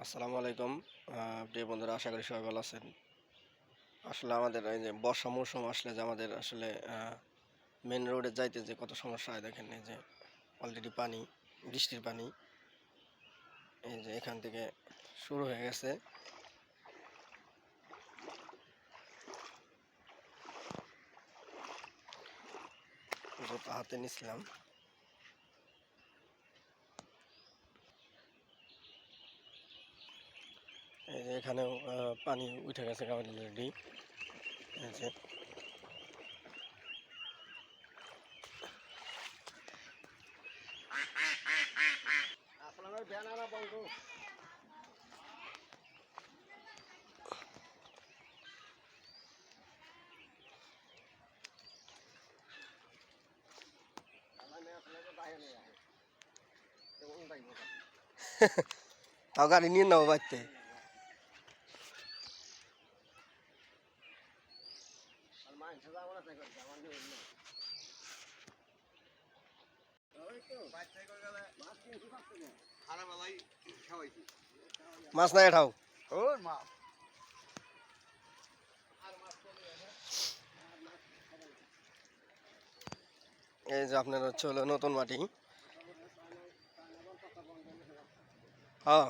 আসসালামু আলাইকুম। প্রিয় বন্ধুরা, আশা করি সবাই ভালো আছেন। আসলে আমাদের এই যে বর্ষা মৌসুম আসলে যে আমাদের আসলে মেন রোডে যাইতে যে কত সমস্যা হয় দেখেন। এই যে অলরেডি পানি, বৃষ্টির পানি এই যে এখান থেকে শুরু হয়ে গেছে। জুতা হাতে নিছিলাম। এই যে এখানেও পানি উঠে গেছে অলরেডি। এই যে তাও গাড়ি নিয়ে নেবো বাড়িতে। মাছ নাই এটাও। এই যে আপনার হচ্ছে হলো নতুন মাটি। হ্যাঁ,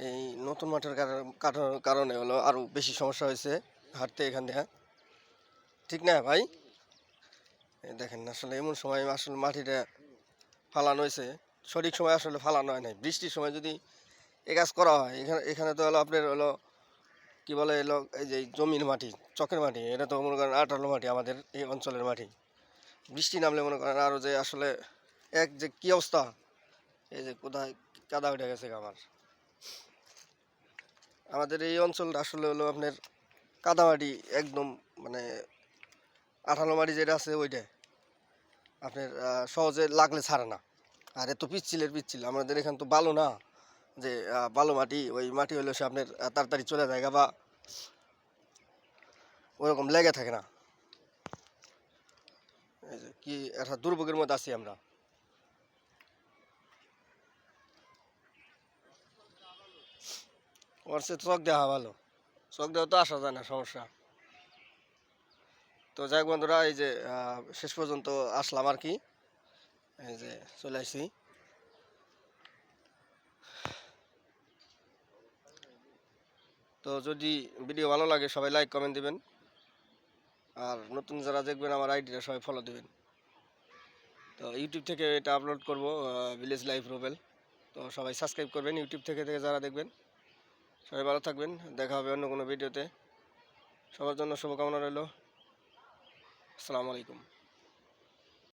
এই নতুন মাঠের কারণে হলো আরো বেশি সমস্যা হয়েছে হাঁটতে এখান থেকে। ঠিক না ভাই? এই দেখেন আসলে এমন সময় আসলে মাটিটা ফালানো হয়েছে, সঠিক সময় আসলে ফালানো হয় নাই। বৃষ্টির সময় যদি এ কাজ করা হয়, এখানে এখানে তো হলো আপনার হলো কি বলে এলো, এই যে জমির মাটি, চকের মাটি, এটা তো মনে করেন আটালো মাটি আমাদের এই অঞ্চলের মাটি। বৃষ্টি নামলে মনে করেন আরও যে আসলে এক যে কি অবস্থা, এই যে কোথায় কাদা উঠে গেছে আমাদের এই অঞ্চলটা আসলে হলো আপনার কাদামাটি একদম, মানে আঠালো মাটি যেটা আছে ওইটা আপনার সহজে লাগলে ছাড়ে না। আর এত পিচ্ছিল আমাদের এখানে তো বালু না, যে বালু মাটি, ওই মাটি হলে সে আপনার তাড়াতাড়ি চলে যায় বা ওরকম লেগে থাকে না। এই যে কি একটা দুর্ভোগের মধ্যে আছি আমরা। ওর সে চক দেওয়া ভালো, চক দেওয়া তো আসা যায় না, সমস্যা। তো যাই হোক বন্ধুরা, এই যে শেষ পর্যন্ত আসলাম আর কি। এই যে চলে আসছি। তো যদি ভিডিও ভালো লাগে সবাই লাইক কমেন্ট দিবেন, আর নতুন যারা দেখবেন আমার আইডিটা সবাই ফলো দিবেন। তো ইউটিউব থেকে এটা আপলোড করব, ভিলেজ লাইফ রুবেল। তো সবাই সাবস্ক্রাইব করবেন ইউটিউব থেকে যারা দেখবেন। সবাই ভালো থাকবেন, দেখা হবে অন্য কোনো ভিডিওতে। সবার জন্য শুভকামনা রইল। আসসালামু আলাইকুম।